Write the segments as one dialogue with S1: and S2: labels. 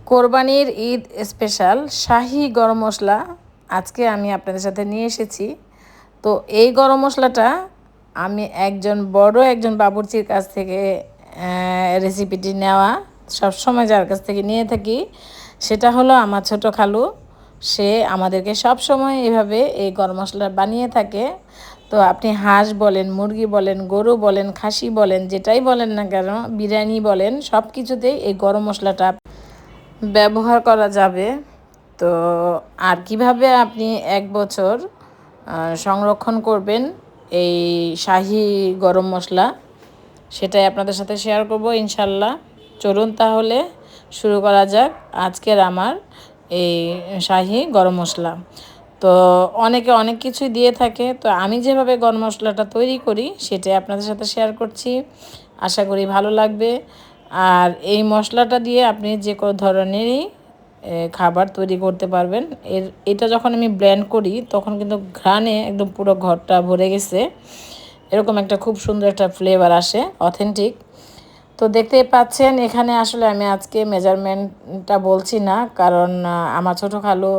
S1: কোরবানির ঈদ স্পেশাল শাহি গরম মশলা আজকে আমি আপনাদের সাথে নিয়ে এসেছি। তো এই গরম মশলাটা আমি একজন বাবুর্চির কাছ থেকে রেসিপিটি নেওয়া, সবসময় যার কাছ থেকে নিয়ে থাকি সেটা হলো আমার ছোট খালু। সে আমাদেরকে সব সময় এভাবে এই গরম মশলা বানিয়ে থাকে। তো আপনি হাঁস বলেন, মুরগি বলেন, গরু বলেন, খাসি বলেন, যেটাই বলেন না কেন, বিরিয়ানি বলেন, সব কিছুতেই এই গরম মশলাটা ব্যবহার করা যাবে। তো আর কিভাবে আপনি 1 বছর সংরক্ষণ করবেন এই শাহি গরম মশলা, সেটাই আপনাদের সাথে শেয়ার করব ইনশাল্লাহ। চলুন তাহলে শুরু করা যাক আজকের আমার এই শাহি গরম মশলা। তো অনেকে অনেক কিছুই দিয়ে থাকে, তো আমি যেভাবে গরম মশলাটা তৈরি করি সেটাই আপনাদের সাথে শেয়ার করছি। আশা করি ভালো লাগবে। আর এই মশলাটা দিয়ে আপনি যে কোনো ধরনেরই খাবার তৈরি করতে পারবেন। এটা যখন আমি ব্লেন্ড করি তখন কিন্তু ঘ্রাণে একদম পুরো ঘরটা ভরে গেছে, এরকম একটা খুব সুন্দর একটা ফ্লেভার আসে, অথেন্টিক। তো দেখতেই পাচ্ছেন এখানে আসলে আমি আজকে মেজারমেন্টটা বলছি না, কারণ আমার ছোটো খালু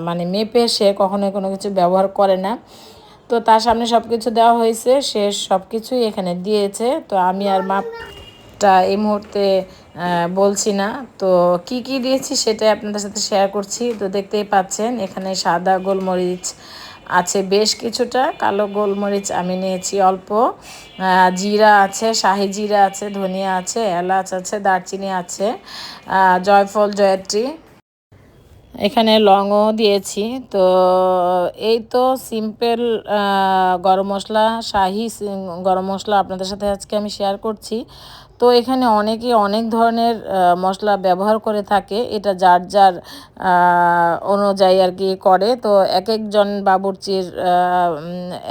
S1: মানে মেপে সে কখনোই কোনো কিছু ব্যবহার করে না। তো তার সামনে সব কিছু দেওয়া হয়েছে, সে সব কিছুই এখানে দিয়েছে। তো আমি আর মাপটা এই মুহূর্তে বলছি না। তো কি কি দিয়েছি সেটাই আপনাদের সাথে শেয়ার করছি। তো দেখতেই পাচ্ছেন এখানে সাদা গোলমরিচ আছে বেশ কিছুটা, কালো গোলমরিচ আমি নিয়েছি অল্প, জিরা আছে, শাহি জিরা আছে, ধনিয়া আছে, এলাচ আছে, দারচিনি আছে, জয়ফল, জয়ত্রী, এখানে লংও দিয়েছি। তো এই তো সিম্পল গরম মশলা, গরম মশলা আপনাদের সাথে আজকে আমি শেয়ার করছি। তো এখানে অনেকে অনেক ধরনের মশলা ব্যবহার করে থাকে, এটা যার যার অনুযায়ী আর কি করে। তো এক একজন বাবুর্চির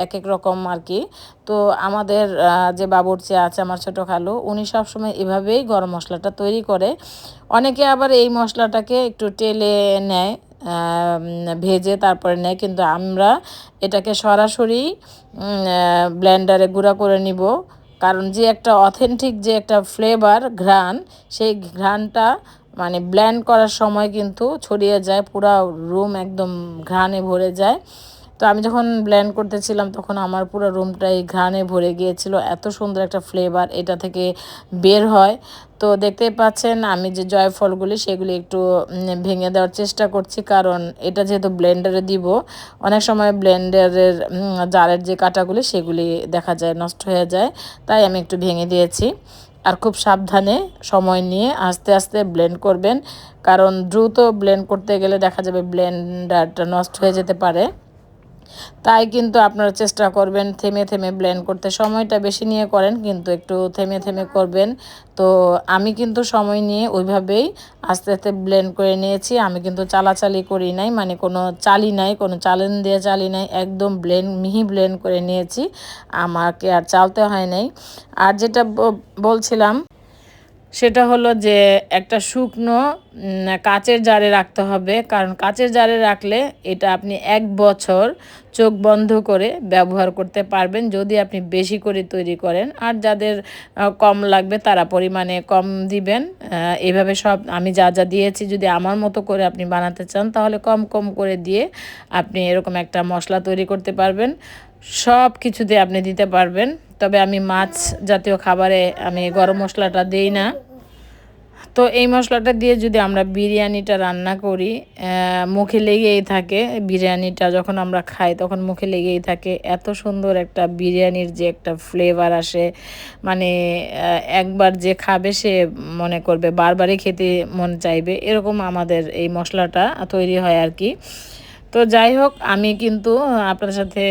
S1: এক এক রকম আর কি। তো আমাদের যে বাবুর্চি আছে আমার ছোটো খালু, উনি সবসময় এভাবেই গরম মশলাটা তৈরি করে। অনেকে আবার এই মশলাটাকে একটু টেলে নেয়, ভেজে তারপরে নেয়, কিন্তু আমরা এটাকে সরাসরি ব্লেন্ডারে গুঁড়া করে নিব। কারণ যে একটা অথেন্টিক যে একটা ফ্লেভার, ঘ্রাণ, সেই ঘ্রাণটা মানে ব্লেন্ড করার সময় কিন্তু ছড়িয়ে যায়, পুরো রুম একদম ঘ্রাণে ভরে যায়। তো আমি যখন ব্লেন্ড করতেছিলাম তখন আমার পুরো রুমটাই ঘ্রাণে ভরে গিয়েছিল, এত সুন্দর একটা ফ্লেভার এটা থেকে বের হয়। তো দেখতেই পাচ্ছেন আমি যে জয়ফলগুলি সেগুলি একটু ভেঙে দেওয়ার চেষ্টা করছি, কারণ এটা যেহেতু ব্লেন্ডারে দিব, অনেক সময় ব্লেন্ডারের জারের যে কাঁটাগুলি সেগুলি দেখা যায় নষ্ট হয়ে যায়, তাই আমি একটু ভেঙে দিয়েছি। আর খুব সাবধানে সময় নিয়ে আস্তে আস্তে ব্লেন্ড করবেন, কারণ দ্রুত ব্লেন্ড করতে গেলে দেখা যাবে ব্লেন্ডারটা নষ্ট হয়ে যেতে পারে। তাই কিন্তু আপনারা চেষ্টা করবেন থেমে থেমে ব্লেন্ড করতে, সময়টা বেশি নিয়ে করেন কিন্তু একটু থেমে থেমে করবেন। তো আমি কিন্তু সময় নিয়ে ওইভাবেই আস্তে আস্তে ব্লেন্ড করে নিয়েছি। আমি কিন্তু চালাচালি করি নাই, মানে কোনো চালি নাই, কোনো চালেন দিয়ে চালি নাই, একদম মিহি ব্লেন্ড করে নিয়েছি, আমাকে আর চালতে হয় নাই। আর যেটা বলছিলাম সেটা হলো যে একটা শুকনো কাচের জারে রাখতে হবে, কারণ কাচের জারে রাখলে এটা আপনি 1 বছর চোখ বন্ধ করে ব্যবহার করতে পারবেন, যদি আপনি বেশি করে তৈরি করেন। আর যাদের কম লাগবে তারা পরিমাণে কম দিবেন। এভাবে সব আমি যা যা দিয়েছি, যদি আমার মতো করে আপনি বানাতে চান তাহলে কম কম করে দিয়ে আপনি এরকম একটা মশলা তৈরি করতে পারবেন, সব কিছুতে আপনি দিতে পারবেন। তবে আমি মাছ জাতীয় খাবারে আমি গরম মশলাটা দিই না। তো এই মশলাটা দিয়ে যদি আমরা বিরিয়ানিটা রান্না করি, মুখে লেগেই থাকে, বিরিয়ানিটা যখন আমরা খাই তখন মুখে লেগেই থাকে, এত সুন্দর একটা বিরিয়ানির যে একটা ফ্লেভার আসে, মানে একবার যে খাবে সে মনে করবে বারবারই খেতে মন চাইবে, এরকম আমাদের এই মশলাটা তৈরি হয় আর কি। তো যাই হোক, আমি কিন্তু আপনাদের সাথে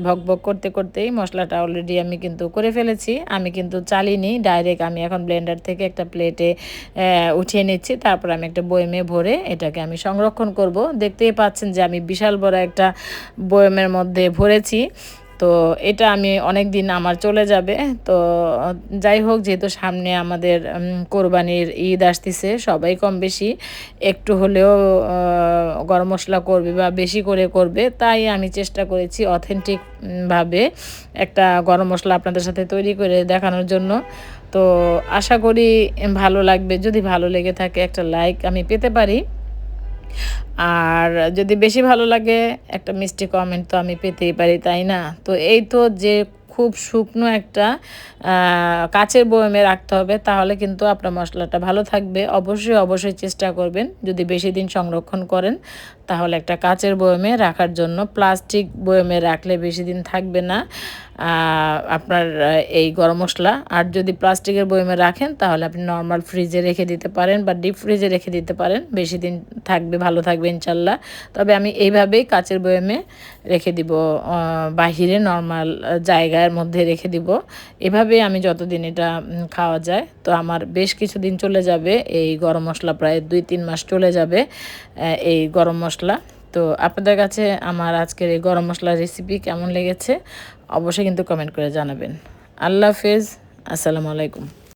S1: ভকভক করতে করতেই মশলাটা অলরেডি আমি কিন্তু করে ফেলেছি। আমি কিন্তু চালিনি, ডাইরেক্ট আমি এখন ব্লেন্ডার থেকে একটা প্লেটে উঠিয়ে নিচ্ছি, তারপর আমি একটা বয়মে ভরে এটাকে আমি সংরক্ষণ করব। দেখতেই পাচ্ছেন যে আমি বিশাল বড় একটা বয়মের মধ্যে ভরেছি। তো এটা আমি অনেক দিন আমার চলে যাবে। তো যাই হোক, যেহেতু সামনে আমাদের কোরবানির ঈদ আসতেছে, সবাই কম বেশি একটু হলেও গরম মশলা করবে বা বেশি করে করবে, তাই আমি চেষ্টা করেছি অথেন্টিক ভাবে একটা গরম মশলা আপনাদের সাথে তৈরি করে দেখানোর জন্য। তো আশা করি ভালো লাগবে। যদি ভালো লেগে থাকে একটা লাইক আমি পেতে পারি। আর যদি বেশি ভালো লাগে একটা মিষ্টি কমেন্ট তো আমি পেতেই পারি, তাই না? তো এই তো যে খুব শুকনো একটা কাচের বয়মে রাখতে হবে, তাহলে কিন্তু আপনার মশলাটা ভালো থাকবে। অবশ্যই চেষ্টা করবেন যদি বেশি দিন সংরক্ষণ করেন তাহলে একটা কাচের বয়মে রাখার জন্য। প্লাস্টিক বয়মে রাখলে বেশি দিন থাকবে না আপনার এই গরম মশলা। আর যদি প্লাস্টিকের বয়মে রাখেন তাহলে আপনি নর্মাল ফ্রিজে রেখে দিতে পারেন বা ডিপ ফ্রিজে রেখে দিতে পারেন, বেশি দিন থাকবে, ভালো থাকবে ইনশাল্লাহ। তবে আমি এইভাবেই কাচের বয়মে রেখে দিব, বাহিরে নর্মাল জায়গার মধ্যে রেখে দিব। এভাবেই আমি যতদিন এটা খাওয়া যায়। তো আমার বেশ কিছুদিন চলে যাবে এই গরম মশলা, প্রায় 2-3 মাস চলে যাবে এই গরম মশলা। তো আপনাদের কাছে আমার আজকের এই গরম মশলার রেসিপি কেমন লেগেছে অবশ্যই কিন্তু কমেন্ট করে জানাবেন। আল্লাহ হাফেজ, আসসালামু আলাইকুম।